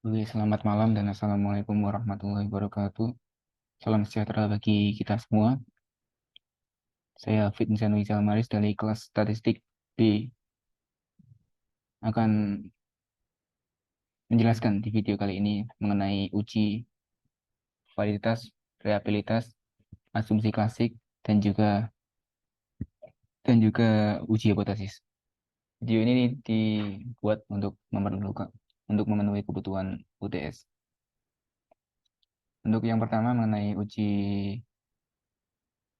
Oke, selamat malam dan Assalamualaikum warahmatullahi wabarakatuh. Salam sejahtera bagi kita semua. Saya Vincent Wijal Maris dari kelas Statistik B akan menjelaskan di video kali ini mengenai uji validitas, reliabilitas, asumsi klasik, dan juga uji hipotesis. Video ini dibuat untuk memenuhi kebutuhan UTS. Untuk yang pertama mengenai uji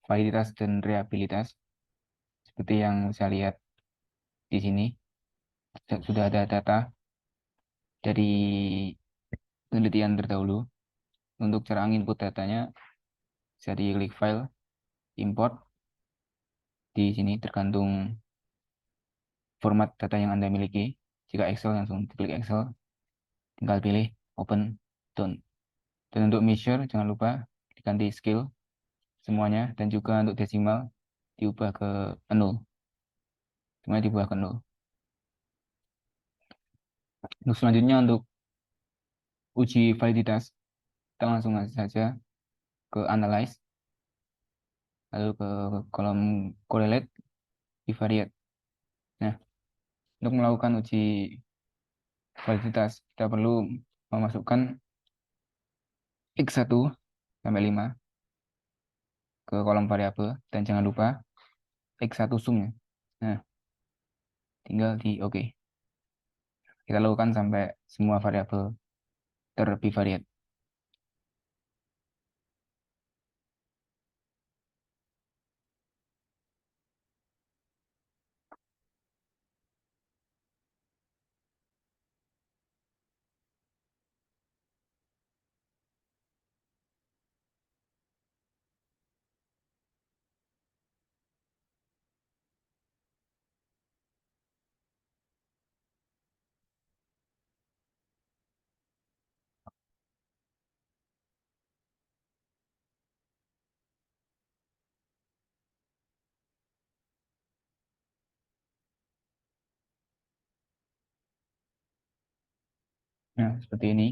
validitas dan reliabilitas, seperti yang saya lihat di sini, sudah ada data dari penelitian terdahulu. Untuk cara input datanya, bisa klik file, import. Di sini tergantung format data yang Anda miliki. Jika Excel, langsung klik Excel, tinggal pilih open, done. Dan untuk measure, jangan lupa diganti scale semuanya, dan juga untuk desimal diubah ke 0. Semuanya diubah ke 0. Untuk selanjutnya, untuk uji validitas, kita langsung saja ke analyze, lalu ke kolom correlate, bivariate. Nah, untuk melakukan uji validitas, kita perlu memasukkan X1 sampai 5 ke kolom variabel, dan jangan lupa X1 sum-nya. Nah, tinggal di OK. Kita lakukan sampai semua variabel terbivariate. Nah, seperti ini.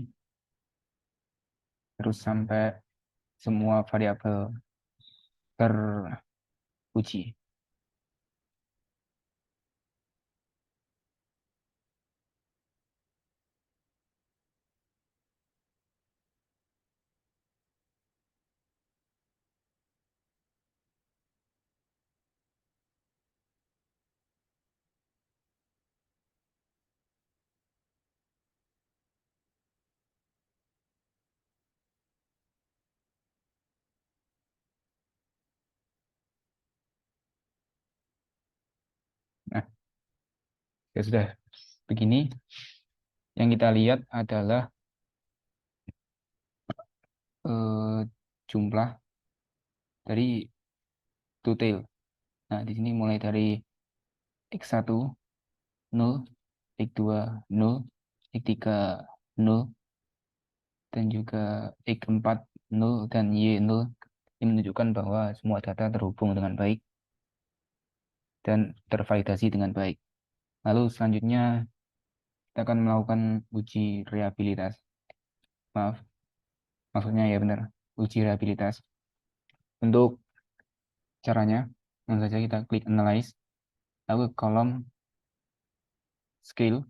Terus sampai semua variabel teruji. Nah, ya sudah begini. Yang kita lihat adalah jumlah dari detail. Nah, di sini mulai dari X1 0, X2 0, X3 0, dan juga X4 0 dan Y 0. Ini menunjukkan bahwa semua data terhubung dengan baik dan tervalidasi dengan baik. Lalu selanjutnya kita akan melakukan uji reliabilitas. Maaf, maksudnya ya benar, uji reliabilitas. Untuk caranya, langsung saja kita klik analyze, lalu kolom scale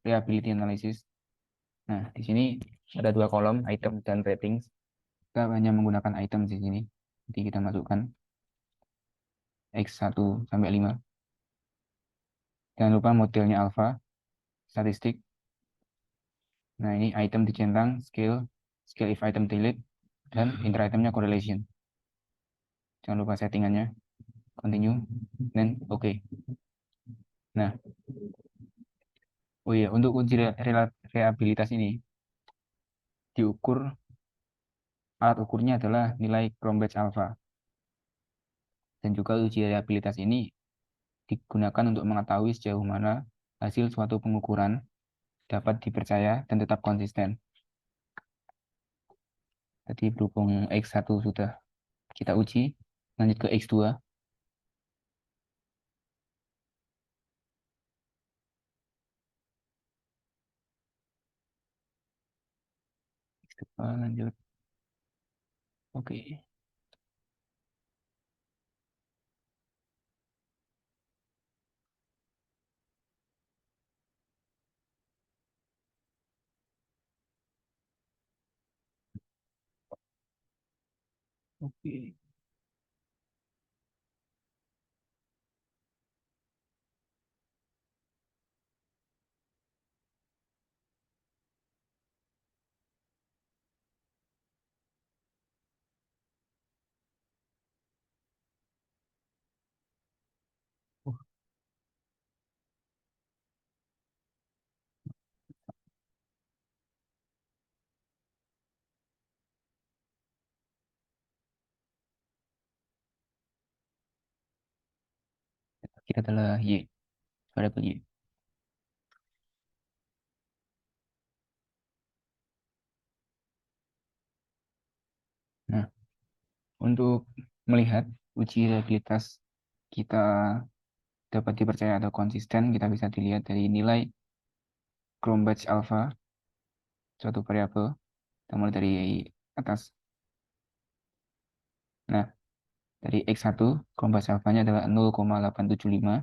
reliability analysis. Nah, di sini ada dua kolom, item dan ratings. Kita hanya menggunakan item di sini. Jadi kita masukkan X1 sampai 5. Jangan lupa modelnya alpha, statistik. Nah, ini item dicentang, scale, scale if item delete, dan inter-itemnya correlation. Jangan lupa settingannya, continue, dan oke. Nah, oh iya, untuk uji reliabilitas ini, alat ukurnya adalah nilai Cronbach's alpha. Dan juga uji reliabilitas ini digunakan untuk mengetahui sejauh mana hasil suatu pengukuran dapat dipercaya dan tetap konsisten. Jadi berhubung X1 sudah kita uji, lanjut ke X2. Lanjut. Oke. Oke. Uh, Kita adalah Y, variabel Y. Nah, untuk melihat uji reliabilitas kita dapat dipercaya atau konsisten, kita bisa dilihat dari nilai Cronbach alpha, suatu variabel, kita mulai dari atas. Nah, dari X1, Cronbach alpha-nya adalah 0,875.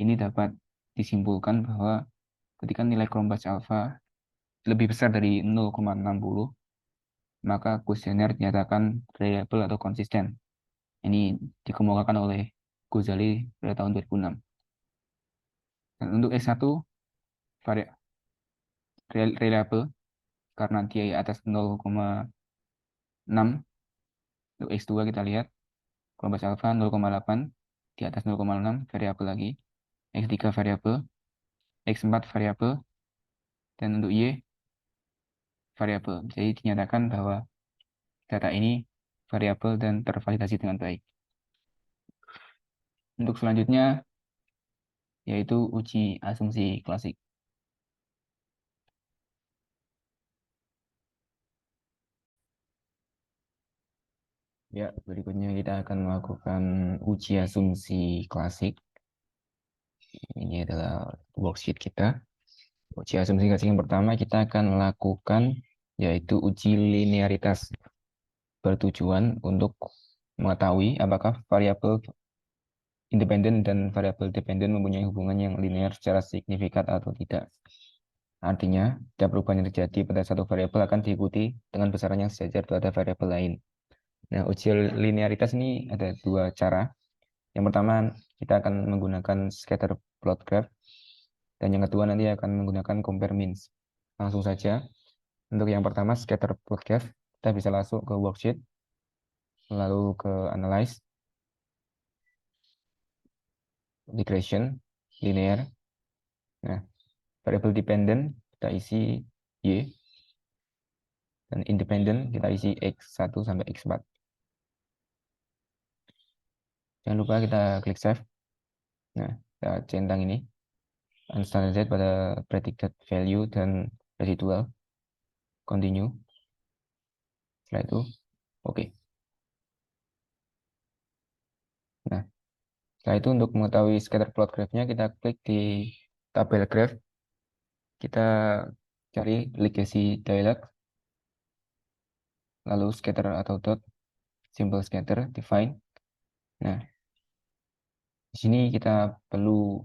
Ini dapat disimpulkan bahwa ketika nilai Cronbach alpha lebih besar dari 0,60, maka kuesioner dinyatakan reliable atau konsisten. Ini dikemukakan oleh Ghazali pada tahun 2006. Dan untuk S1 reliable karena dia di atas 0,6. Untuk X2 kita lihat Cronbach alpha 0,8, di atas 0,6 variabel lagi. X3 variabel, X4 variabel, dan untuk Y variabel. Jadi dinyatakan bahwa data ini variabel dan tervalidasi dengan baik. Untuk selanjutnya yaitu uji asumsi klasik. Ya, berikutnya kita akan melakukan uji asumsi klasik. Ini adalah worksheet kita. Uji asumsi klasik yang pertama kita akan melakukan yaitu uji linearitas, bertujuan untuk mengetahui apakah variabel independen dan variabel dependen mempunyai hubungan yang linear secara signifikan atau tidak. Artinya, setiap perubahan yang terjadi pada satu variabel akan diikuti dengan besaran yang sejajar pada variabel lain. Nah, uji linearitas ini ada dua cara. Yang pertama, kita akan menggunakan scatter plot graph. Dan yang kedua nanti akan menggunakan compare means. Langsung saja, untuk yang pertama scatter plot graph, kita bisa langsung ke worksheet, lalu ke analyze, regression, linear. Nah, variable dependent kita isi Y, dan independent kita isi X1 sampai X4. Jangan lupa kita klik save. Nah, kita centang ini unstandardized pada predicted value dan residual. Continue. Setelah itu, oke. Nah, setelah itu untuk mengetahui scatter plot graph-nya, kita klik di tabel graph. Kita cari legacy dialog, lalu scatter atau dot, simple scatter, define. Nah, di sini kita perlu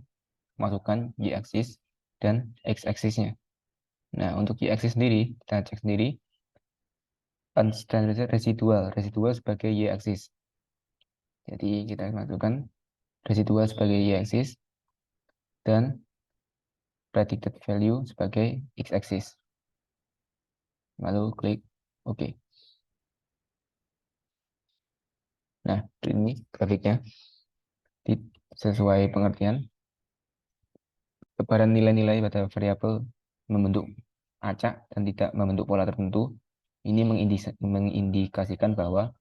masukkan y-axis dan x-axisnya. Nah, untuk y-axis sendiri, kita cek sendiri, unstandardized residual, residual sebagai y-axis. Jadi kita masukkan residual sebagai y-axis dan predicted value sebagai x-axis. Lalu klik OK. Nah, ini grafiknya sesuai pengertian. Sebaran nilai-nilai pada variabel membentuk acak dan tidak membentuk pola tertentu. Ini mengindikasikan bahwa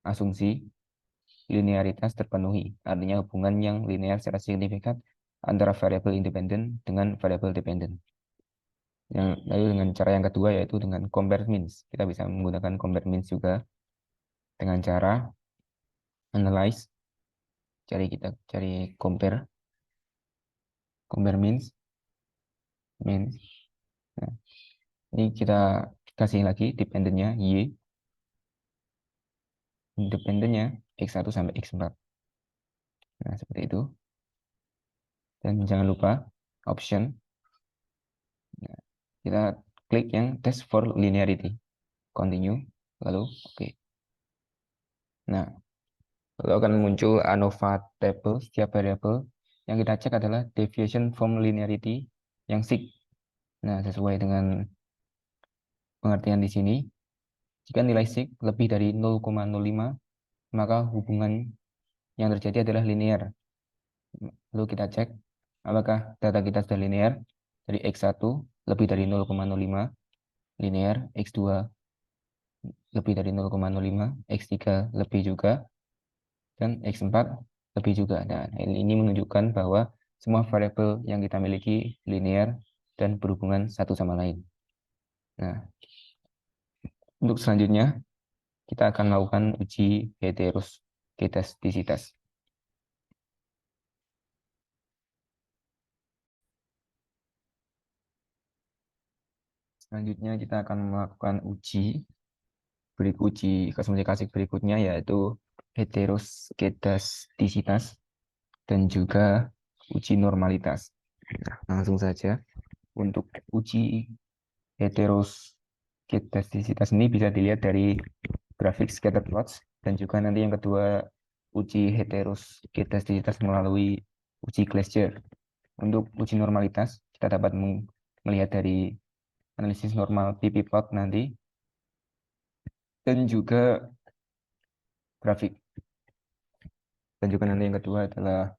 asumsi linearitas terpenuhi, artinya hubungan yang linear secara signifikan antara variabel independen dengan variabel dependen. Lalu dengan cara yang kedua yaitu dengan compare means. Kita bisa menggunakan compare means juga dengan cara analyze. Kita cari compare means. Nah, ini kita kasih lagi dependennya Y, independennya X1 sampai X4. Nah, seperti itu. Dan jangan lupa option. Nah, kita klik yang test for linearity. Continue, lalu oke. Nah, lalu akan muncul ANOVA table setiap variabel. Yang kita cek adalah deviation from linearity yang sig. Nah, sesuai dengan pengertian di sini, jika nilai sig lebih dari 0,05, maka hubungan yang terjadi adalah linear. Lalu kita cek apakah data kita sudah linear. Dari X1 lebih dari 0,05 linear, X2 lebih dari 0,05, X3 lebih juga, dan X4 lebih juga. Dan ini menunjukkan bahwa semua variabel yang kita miliki linear dan berhubungan satu sama lain. Nah, untuk selanjutnya kita akan melakukan uji heteroskedastisitas. Selanjutnya kita akan melakukan uji klasifikasi berikutnya, yaitu heteroskedastisitas dan juga uji normalitas. Nah, langsung saja untuk uji heteroskedastisitas ini bisa dilihat dari grafik scatter plots, dan juga nanti yang kedua uji heteroskedastisitas melalui uji Glaser. Untuk uji normalitas kita dapat melihat dari analisis normal PP plot nanti, dan juga grafik. Dan juga nanti yang kedua adalah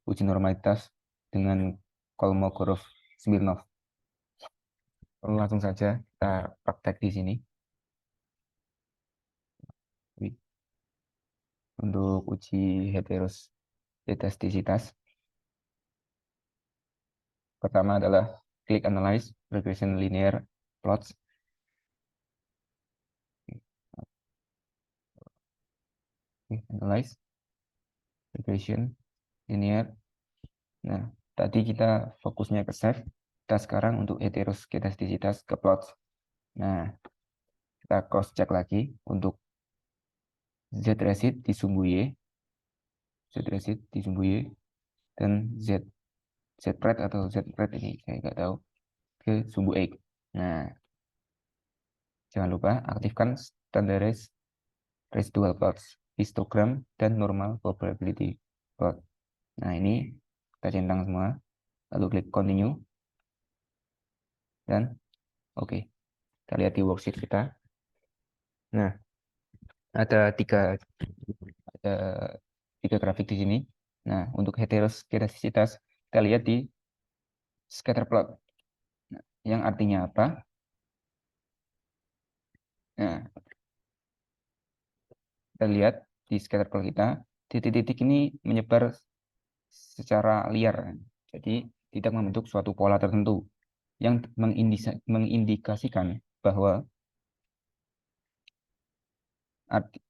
uji normalitas dengan Kolmogorov-Smirnov. Langsung saja kita praktek di sini. Untuk uji heteroskedastisitas, pertama adalah klik Analyze Regression Linear Plots. Analyze Regression Linear. Nah, tadi kita fokusnya ke Save. Kita sekarang untuk heteroskedastisitas ke Plots. Nah, kita cross check lagi untuk Z-resid di sumbu Y, Z-resid di sumbu Y, dan Z-pred atau Z-pred ini saya nggak tahu, ke sumbu X. Nah, jangan lupa aktifkan standardized residual plots, histogram, dan normal probability plot. Nah, ini kita centang semua, lalu klik continue, dan oke. Kita lihat di worksheet kita. Nah, ada ada tiga grafik di sini. Nah, untuk heteroskedastisitas kita lihat di scatter plot. Nah, yang artinya apa? Nah, kita lihat di scatter plot kita, titik-titik ini menyebar secara liar. Jadi tidak membentuk suatu pola tertentu yang mengindikasikan bahwa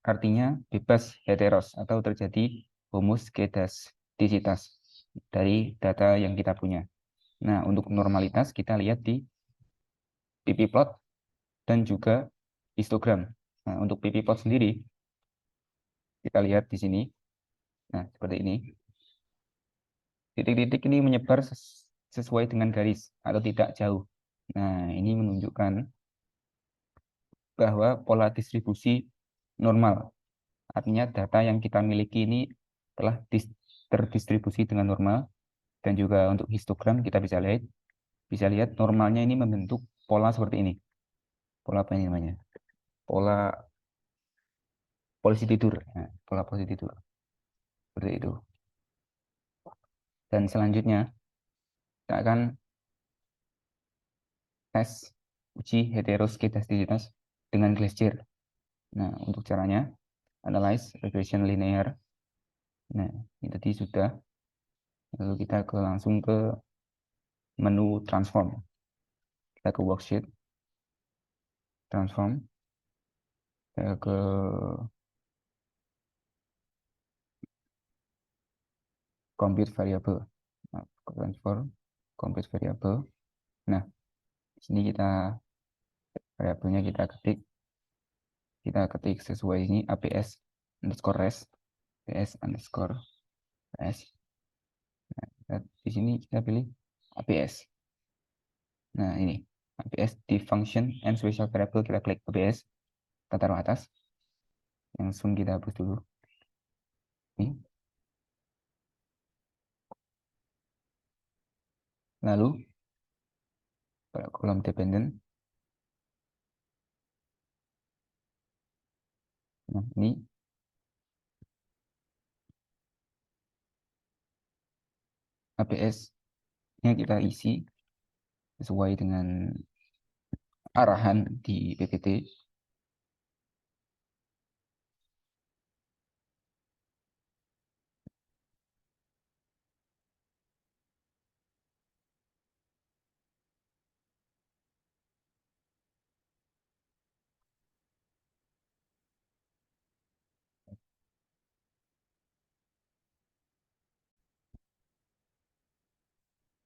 artinya bebas heteros atau terjadi homoskedastisitas dari data yang kita punya. Nah, untuk normalitas kita lihat di PP plot dan juga histogram. Nah, untuk PP plot sendiri kita lihat di sini. Nah, seperti ini. Titik-titik ini menyebar sesuai dengan garis atau tidak jauh. Nah, ini menunjukkan bahwa pola distribusi normal. Artinya data yang kita miliki ini telah terdistribusi dengan normal, dan juga untuk histogram kita bisa lihat normalnya ini membentuk pola seperti ini. Pola apa ini namanya? Pola posisi tidur. Nah, pola posisi tidur. Seperti itu. Dan selanjutnya kita akan tes uji heteroskedastisitas dengan Glaser. Nah, untuk caranya analyze regression linear. Nah, ini tadi sudah. Lalu kita langsung ke menu transform. Kita ke worksheet, transform, kita ke compute variable. Nah, transform, compute variable. Nah, di sini kita variabelnya kita ketik sesuai ini APS underscore res, APS underscore res. Nah, di sini kita pilih APS. Nah, ini APS di function and special variable, kita klik APS, kita taruh atas. Langsung kita hapus dulu. Ini. Lalu pada kolom dependent, nah ini APS yang kita isi sesuai dengan arahan di PPT.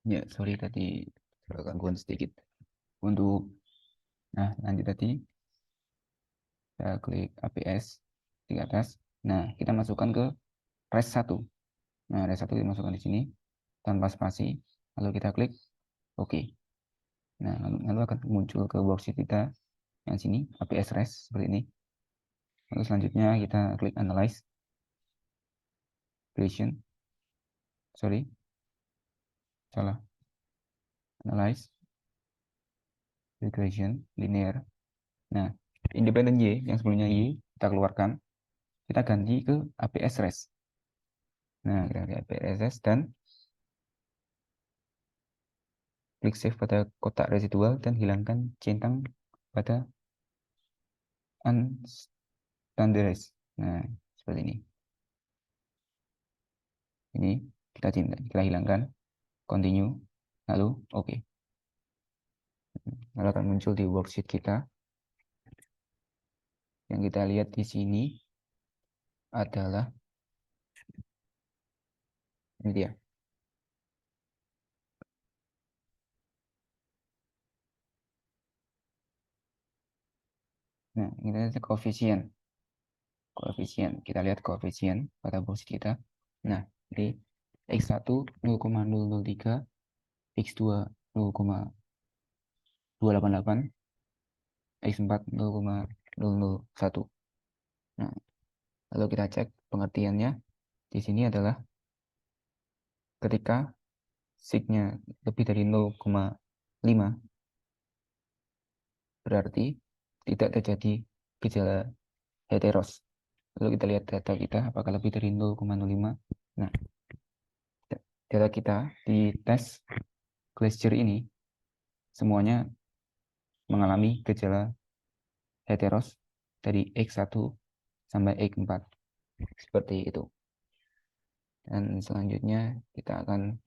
Ya, sorry tadi gangguan sedikit. Nah, lanjut tadi kita klik APS di atas. Nah, kita masukkan ke res 1. Nah, res 1 dimasukkan di sini tanpa spasi. Lalu kita klik OK. Nah, lalu akan muncul ke worksheet kita yang sini APS res seperti ini. Lalu selanjutnya kita klik analyze regression. Sorry, salah. Analyze regression linear. Nah, independen Y yang sebelumnya Y kita keluarkan, kita ganti ke APS res. Nah, kita klik APS res dan klik save pada kotak residual dan hilangkan centang pada unstandarized. Nah, seperti ini. Ini kita hilangkan, continue, lalu OK. Lalu akan muncul di worksheet kita. Yang kita lihat di sini adalah ini dia. Nah, ini adalah koefisien. Kita lihat koefisien pada worksheet kita. Nah, di X1 0,003, X2 0,288, X4 0,001. Nah, lalu kita cek pengertiannya. Di sini adalah ketika signya lebih dari 0,5 berarti tidak terjadi gejala heteros. Lalu kita lihat data kita apakah lebih dari 0,05. Nah, data kita di tes Glacier ini semuanya mengalami gejala heteros dari X1 sampai X4 seperti itu. Dan selanjutnya kita akan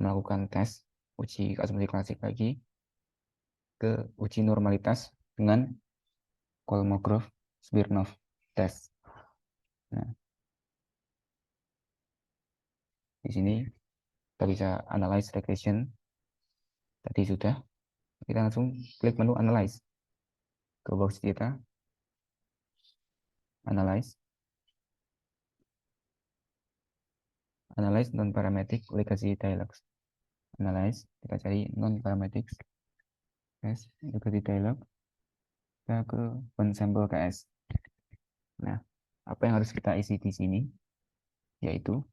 melakukan tes uji asumsi klasik lagi ke uji normalitas dengan Kolmogorov-Smirnov test. Nah, di sini kita bisa analyze regression. Tadi sudah. Kita langsung klik menu analyze. Ke box kita. Analyze. Analyze non-parametric legacy dialogs. Analyze. Kita cari non-parametric legacy dialog. Kita ke one sample KS. Nah, apa yang harus kita isi di sini? Yaitu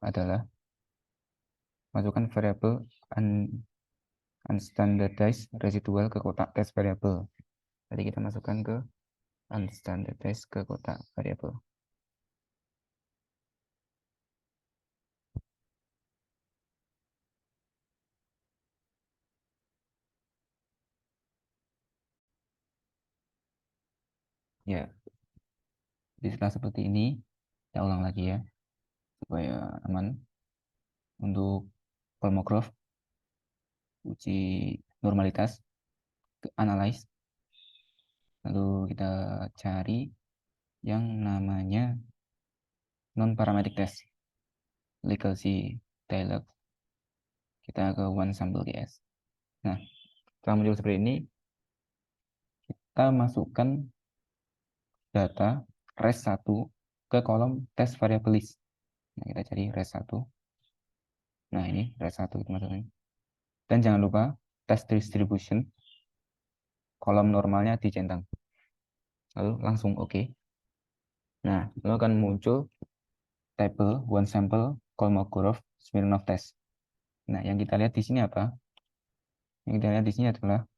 adalah masukkan variabel unstandardized residual ke kotak test variable. Jadi kita masukkan ke unstandardized ke kotak variable. Ya, jadi setelah seperti ini, kita ulang lagi ya, supaya aman. Untuk Kolmogorov, uji normalitas, analyze, lalu kita cari yang namanya non-parametric test, legacy dialog, kita ke one sample KS. Nah, setelah muncul seperti ini, kita masukkan data res1 ke kolom test variable list. Nah, kita cari res1. Nah, ini res1 itu maksudnya. Dan jangan lupa test distribution, kolom normalnya dicentang. Lalu langsung oke. Nah, lalu akan muncul table one sample Kolmogorov Smirnov test. Nah, yang kita lihat di sini apa? Yang kita lihat di sini adalah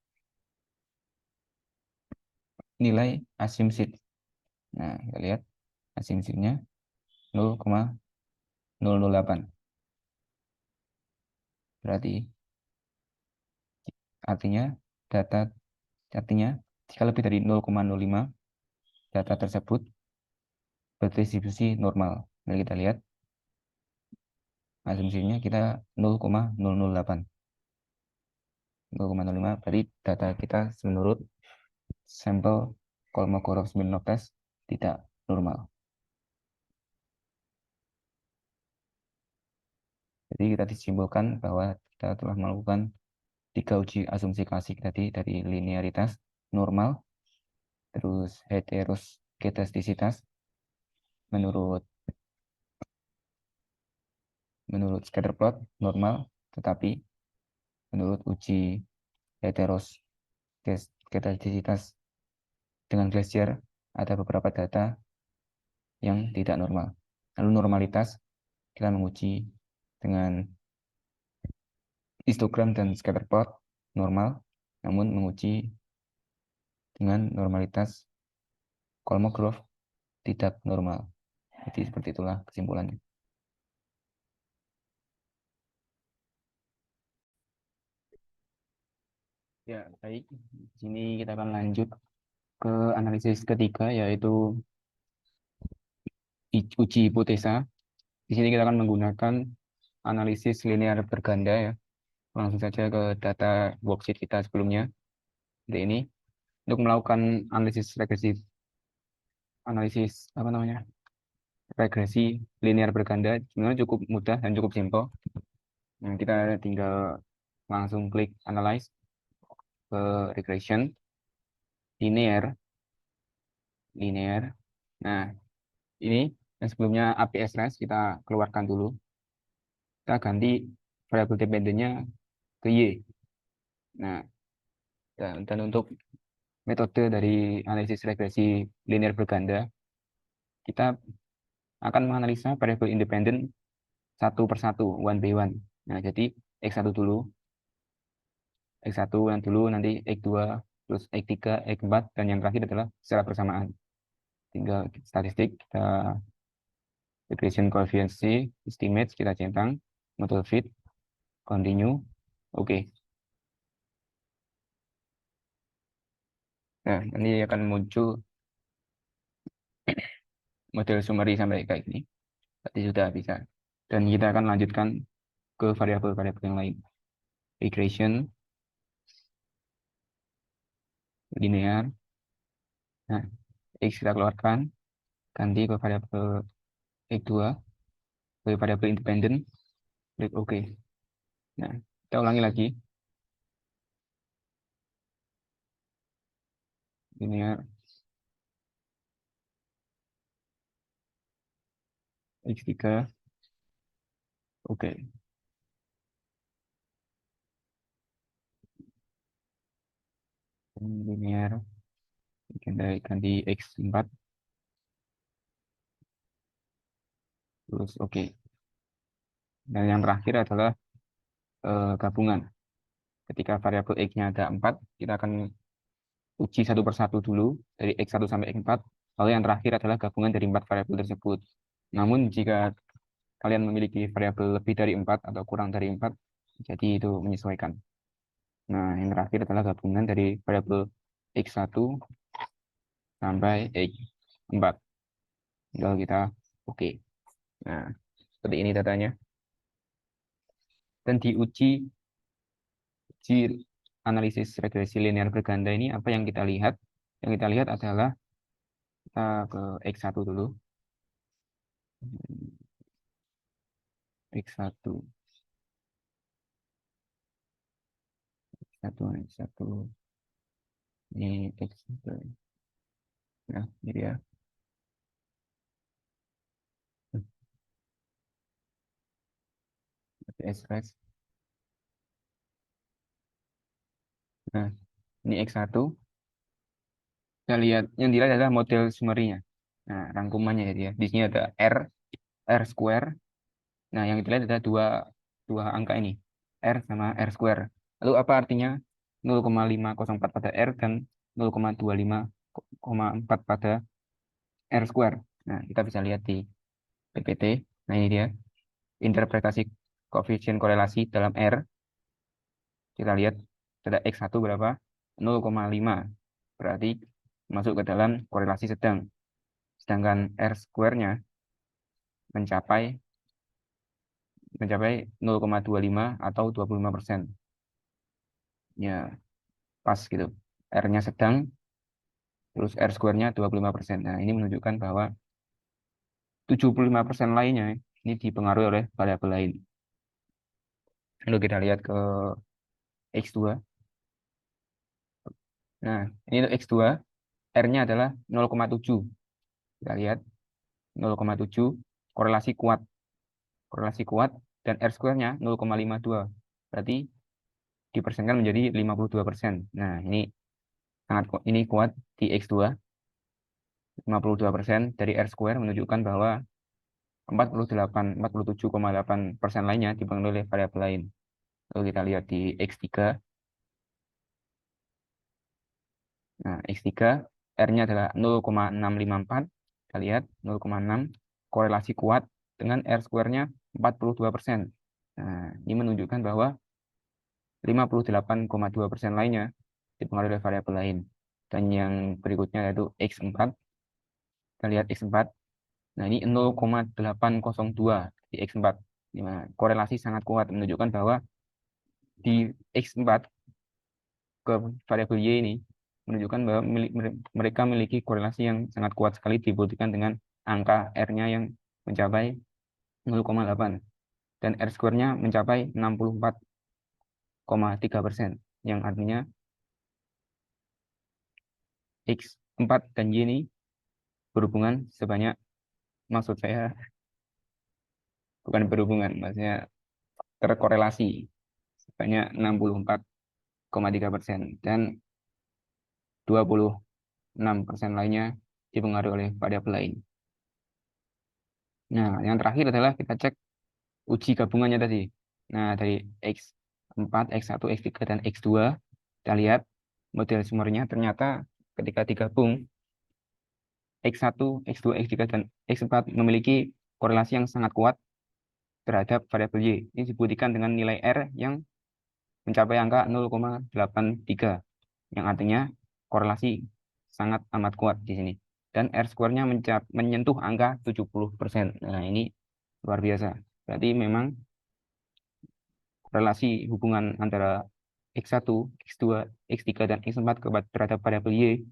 nilai asymsit. Nah, kita lihat asymsitnya 0,008. Berarti artinya data artinya jika lebih dari 0,05 data tersebut berdistribusi normal. Nah, kita lihat asumsinya kita 0,008. 0,05 berarti data kita menurut sampel Kolmogorov Smirnov test tidak normal. Jadi kita disimpulkan bahwa kita telah melakukan 3 uji asumsi klasik tadi dari linearitas, normal, terus heteroskedastisitas menurut scatter plot normal, tetapi menurut uji heteroskedastisitas dengan Glacier ada beberapa data yang tidak normal. Lalu normalitas kita menguji dengan histogram dan scatter plot normal, namun menguji dengan normalitas Kolmogorov tidak normal. Jadi seperti itulah kesimpulannya. Ya, baik. Di sini kita akan lanjut ke analisis ketiga, yaitu uji hipotesa. Di sini kita akan menggunakan analisis linear berganda ya. Langsung saja ke data worksheet kita sebelumnya. Jadi ini untuk melakukan analisis apa namanya? Regresi linear berganda sebenarnya cukup mudah dan cukup simpel. Nah, kita tinggal langsung klik analyze ke regression linear linear. Nah, ini yang sebelumnya APS res kita keluarkan dulu. Kita ganti variabel dependennya ke Y. Nah, dan untuk metode dari analisis regresi linear berganda, kita akan menganalisa variabel independen satu per satu, one by one. Nah, jadi X1 dulu, X1 yang dulu, nanti X2, terus X3, X4, dan yang terakhir adalah secara bersamaan. Tinggal statistik, kita regression coefficient, estimate, kita centang, model fit, continue, oke. Nah, ini akan muncul model summary sampai kayak gini. Berarti sudah bisa. Dan kita akan lanjutkan ke variabel-variabel yang lain. Regression, linear. Nah, X kita keluarkan, ganti ke variabel X2, ke variabel independen, klik OK. Nah, kita ulangi lagi. Linear, X3, OK. Linear, ganti X4, terus OK. Dan yang terakhir adalah gabungan. Ketika variabel X-nya ada 4, kita akan uji satu persatu dulu, dari X1 sampai X4, lalu yang terakhir adalah gabungan dari 4 variabel tersebut. Namun jika kalian memiliki variabel lebih dari 4 atau kurang dari 4, jadi itu menyesuaikan. Nah, yang terakhir adalah gabungan dari variabel X1 sampai X4. Tinggal kita oke. Nah, seperti ini datanya. Dan uji analisis regresi linear berganda ini apa yang kita lihat? Yang kita lihat adalah kita ke X1 dulu. X1. X1. Ini X. Nah, ini dia. S. Nah, ini X1. Kita lihat yang dilihat adalah model summary-nya. Nah, rangkumannya ya dia. Di sini ada R square. Nah, yang dilihat ada dua angka ini, R sama R square. Lalu apa artinya 0,504 pada R dan 0,25,4 pada R square? Nah, kita bisa lihat di PPT. Nah, ini dia interpretasi koefisien korelasi dalam R. Kita lihat ada X1 berapa? 0,5. Berarti masuk ke dalam korelasi sedang. Sedangkan R square-nya mencapai mencapai 0,25 atau 25%. Ya, pas gitu. R-nya sedang, terus R square-nya 25%. Nah, ini menunjukkan bahwa 75% lainnya ini dipengaruhi oleh variabel lain. Lalu kita lihat ke X2. Nah, ini untuk X2, R-nya adalah 0,7. Kita lihat 0,7, korelasi kuat. Korelasi kuat, dan R square-nya 0,52. Berarti dipersenkan menjadi 52%. Nah, ini ini kuat di X2. 52% dari R square menunjukkan bahwa 47,8% lainnya dipengaruhi oleh variabel lain. Lalu kita lihat di X3. Nah, X3 R-nya adalah 0,654. Kita lihat 0,6, korelasi kuat dengan R square-nya 42%. Nah, ini menunjukkan bahwa 58,2% lainnya dipengaruhi oleh variabel lain. Dan yang berikutnya yaitu X4. Kita lihat X4. Nah, ini 0,802 di X4. Korelasi sangat kuat menunjukkan bahwa di X4 ke variabel Y ini menunjukkan bahwa mereka memiliki korelasi yang sangat kuat sekali dibuktikan dengan angka R-nya yang mencapai 0,8 dan R square-nya mencapai 64,3%, yang artinya X4 dan Y ini berhubungan sebanyak, maksud saya bukan berhubungan, maksudnya terkorelasi sebanyak 64,3% dan 26% lainnya dipengaruhi oleh variabel lain. Nah, yang terakhir adalah kita cek uji gabungannya tadi. Nah, dari X4, X1, X3, dan X2, kita lihat model sumbernya ternyata ketika digabung X1, X2, X3, dan X4 memiliki korelasi yang sangat kuat terhadap variabel Y. Ini dibuktikan dengan nilai R yang mencapai angka 0,83, yang artinya korelasi sangat amat kuat di sini. Dan R square-nya menyentuh angka 70%. Nah, ini luar biasa. Berarti memang relasi hubungan antara X1, X2, X3, dan X4 terhadap variabel Y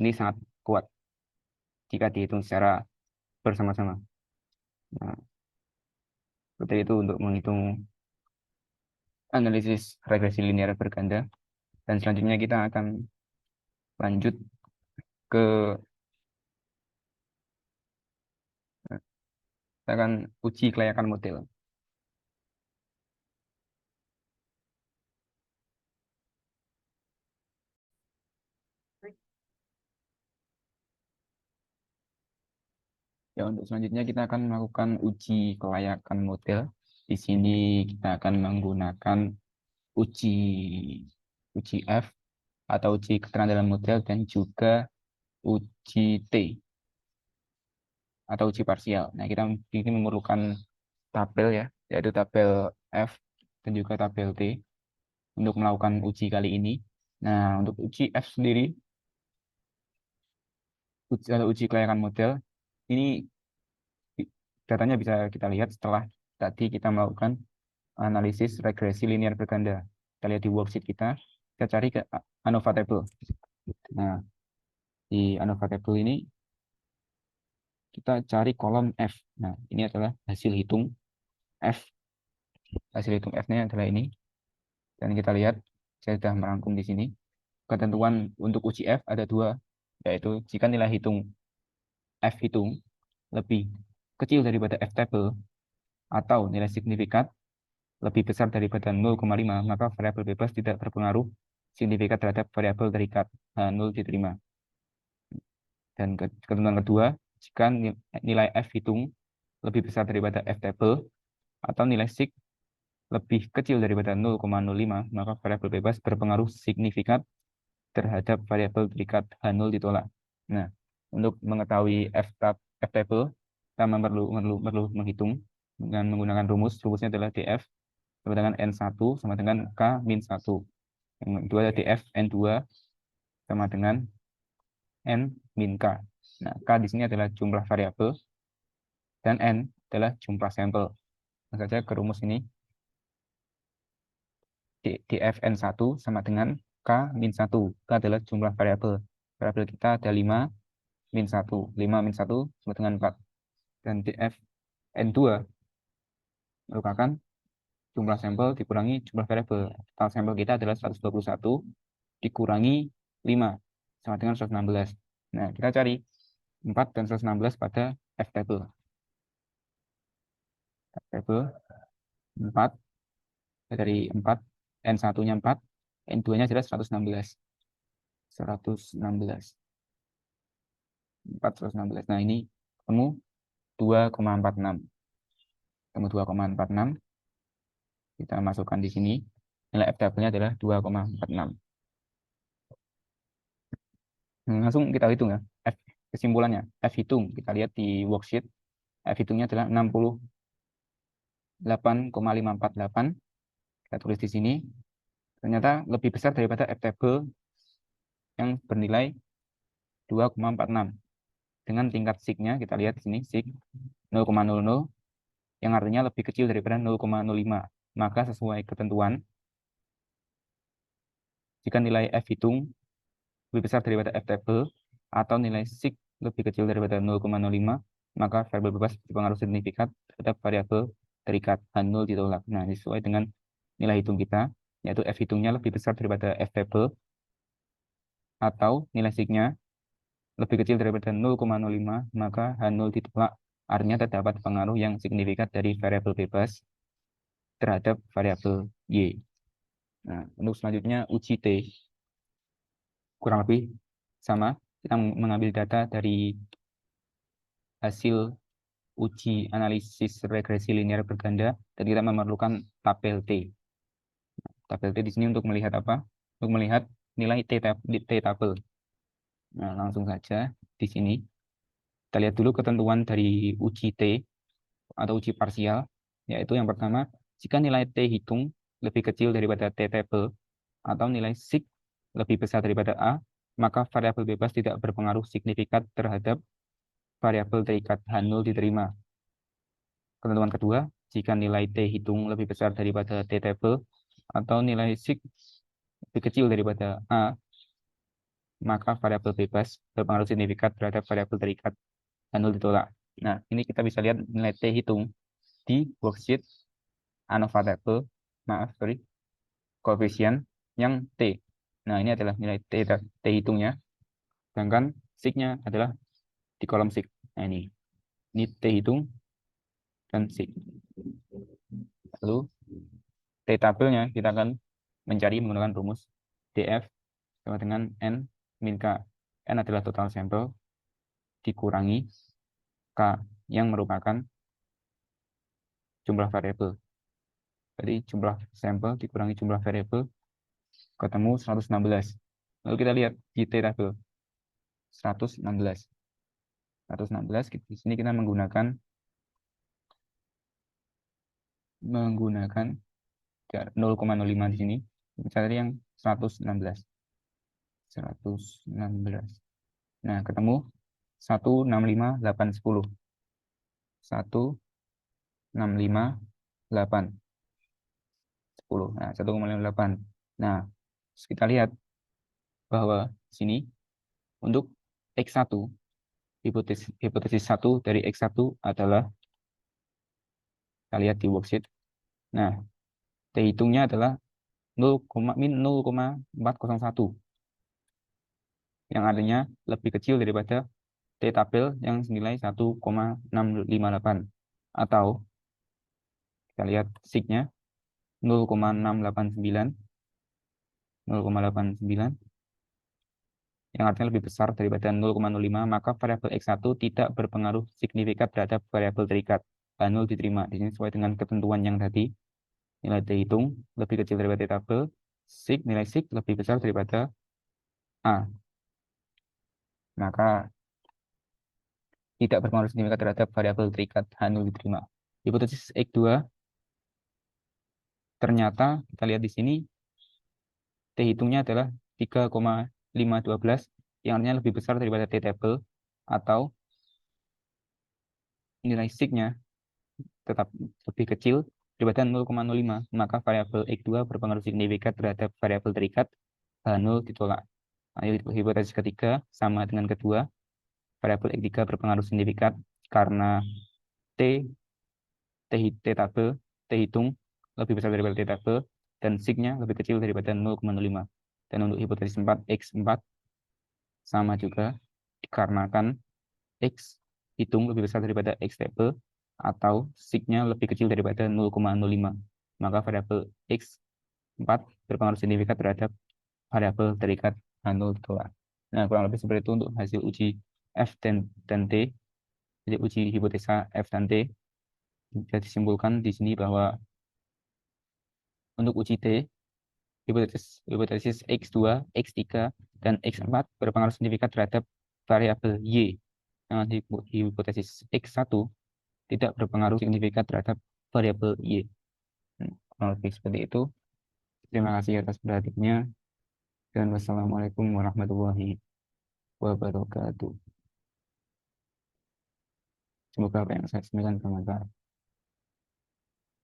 ini sangat kuat jika dihitung secara bersama-sama. Nah, seperti itu untuk menghitung analisis regresi linear berganda. Dan selanjutnya kita akan lanjut ke kita akan uji kelayakan model. Ya, untuk selanjutnya kita akan melakukan uji kelayakan model. Di sini kita akan menggunakan uji uji F atau uji keterangan dalam model dan juga uji T atau uji parsial. Nah, kita ini memerlukan tabel ya, yaitu tabel F dan juga tabel T untuk melakukan uji kali ini. Nah, untuk uji F sendiri, uji kelayakan model, ini datanya bisa kita lihat setelah tadi kita melakukan analisis regresi linear berganda. Kita lihat di worksheet kita cari ke ANOVA table. Nah, di ANOVA table ini kita cari kolom F. Nah, ini adalah hasil hitung F. Hasil hitung F-nya adalah ini. Dan kita lihat, saya sudah merangkum di sini. ketentuan untuk uji F ada dua, yaitu jika nilai F hitung lebih kecil daripada F table atau nilai signifikat lebih besar daripada 0,5, maka variabel bebas tidak berpengaruh signifikan terhadap variabel terikat H0 diterima. Dan ketentuan kedua, jika nilai F hitung lebih besar daripada F table atau nilai sig lebih kecil daripada 0,05, maka variabel bebas berpengaruh signifikan terhadap variabel terikat H0 ditolak. Nah, untuk mengetahui F table, kita perlu menghitung dengan menggunakan rumusnya adalah DF sama dengan N1 sama dengan K-1. Yang kedua adalah DF N2 sama dengan N-K. Nah, K di sini adalah jumlah variabel dan N adalah jumlah sampel. Langsung saja ke rumus ini. DFN1 sama dengan K-1. K adalah jumlah variabel. Variabel kita ada 5 min 1. 5 min 1 sama dengan 4. Dan DFN2 merupakan jumlah sampel dikurangi jumlah variabel. Total sampel kita adalah 121 dikurangi 5 sama dengan 116. Nah, kita cari 4 dan 116 pada F table. F table 4 dari 4, N1-nya 4, N2-nya jelas 116. 116. 416. Nah, ini ketemu 2,46. Ketemu 2,46. Kita masukkan di sini. Nilai F table-nya adalah 2,46. Langsung kita hitung ya. Kesimpulannya, F hitung. Kita lihat di worksheet. F hitungnya adalah 68,548. Kita tulis di sini. Ternyata lebih besar daripada F table yang bernilai 2,46. Dengan tingkat sig-nya, kita lihat di sini, sig 0,00, yang artinya lebih kecil daripada 0,05. Maka sesuai ketentuan, jika nilai F hitung lebih besar daripada F table atau nilai sig lebih kecil daripada 0,05, maka variabel bebas berpengaruh signifikan terhadap variabel terikat H0 ditolak. Nah, sesuai dengan nilai hitung kita, yaitu F hitungnya lebih besar daripada F table atau nilai sig-nya lebih kecil daripada 0,05, maka H0 ditolak. Artinya terdapat pengaruh yang signifikan dari variabel bebas terhadap variabel Y. Nah, untuk selanjutnya uji T. Kurang lebih sama. Kita mengambil data dari hasil uji analisis regresi linear berganda dan kita memerlukan tabel T. Tabel T di sini untuk melihat apa? Untuk melihat nilai T tabel. Nah, langsung saja di sini. Kita lihat dulu ketentuan dari uji T atau uji parsial, yaitu yang pertama, jika nilai T hitung lebih kecil daripada T table atau nilai sig lebih besar daripada A, maka variabel bebas tidak berpengaruh signifikan terhadap variabel terikat H0 diterima. Ketentuan kedua, jika nilai T hitung lebih besar daripada T table atau nilai sig lebih kecil daripada A, maka variabel bebas berpengaruh signifikan terhadap variabel terikat H0 ditolak. Nah, ini kita bisa lihat nilai T hitung di worksheet ANOVA table, koefisien yang T. Nah, ini adalah nilai T hitungnya, sedangkan sig-nya adalah di kolom sig. Nah, ini T hitung dan sig. Lalu T tabelnya kita akan mencari menggunakan rumus DF sama dengan N min K. N adalah total sampel dikurangi K yang merupakan jumlah variabel. Jadi jumlah sampel dikurangi jumlah variabel ketemu 116. Lalu kita lihat di T tabel 116. 116 di sini kita menggunakan 0,05 di sini. Kita cari yang 116. 116. Nah, ketemu 165,810. 165,810. Nah, 1,58. Nah, kita lihat bahwa sini untuk X1, hipotesis 1 dari X1 adalah, kita lihat di worksheet. Nah, T hitungnya adalah 0,401. yang artinya lebih kecil daripada T tabel yang senilai 1,658. Atau kita lihat sig-nya 0,689, 0,89 yang artinya lebih besar daripada 0,05, maka variabel X1 tidak berpengaruh signifikan terhadap variabel terikat. H0 diterima. Di sini sesuai dengan ketentuan yang tadi, nilai T hitung lebih kecil daripada T tabel, nilai sig lebih besar daripada A. Maka tidak berpengaruh signifikan terhadap variabel terikat, H0 diterima. Hipotesis X2, ternyata kita lihat di sini T hitungnya adalah 3,512 yang artinya lebih besar daripada T table, atau nilai sig-nya tetap lebih kecil daripada 0,05, maka variabel X2 berpengaruh signifikan terhadap variabel terikat, H0 ditolak. Nah, hipotesis ketiga sama dengan kedua, variabel X3 berpengaruh signifikan karena T, T tabel, T hitung lebih besar daripada T tabel, dan sig-nya lebih kecil daripada 0,05. Dan untuk hipotesis 4, X4 sama juga dikarenakan X hitung lebih besar daripada X table atau sig-nya lebih kecil daripada 0,05. Maka variabel X4 berpengaruh signifikan terhadap variabel terikat H0 ditolak. Nah, kurang lebih seperti itu untuk hasil uji F dan T. Jadi uji hipotesa F dan T. Bisa disimpulkan di sini bahwa untuk uji T, hipotesis X2, X3, dan X4 berpengaruh signifikan terhadap variabel Y. Nah, di hipotesis X1 tidak berpengaruh signifikan terhadap variabel Y. Kurang lebih seperti itu. Terima kasih atas perhatiannya, dan wassalamualaikum warahmatullahi wabarakatuh. Semoga apa yang saya sampaikan bermanfaat.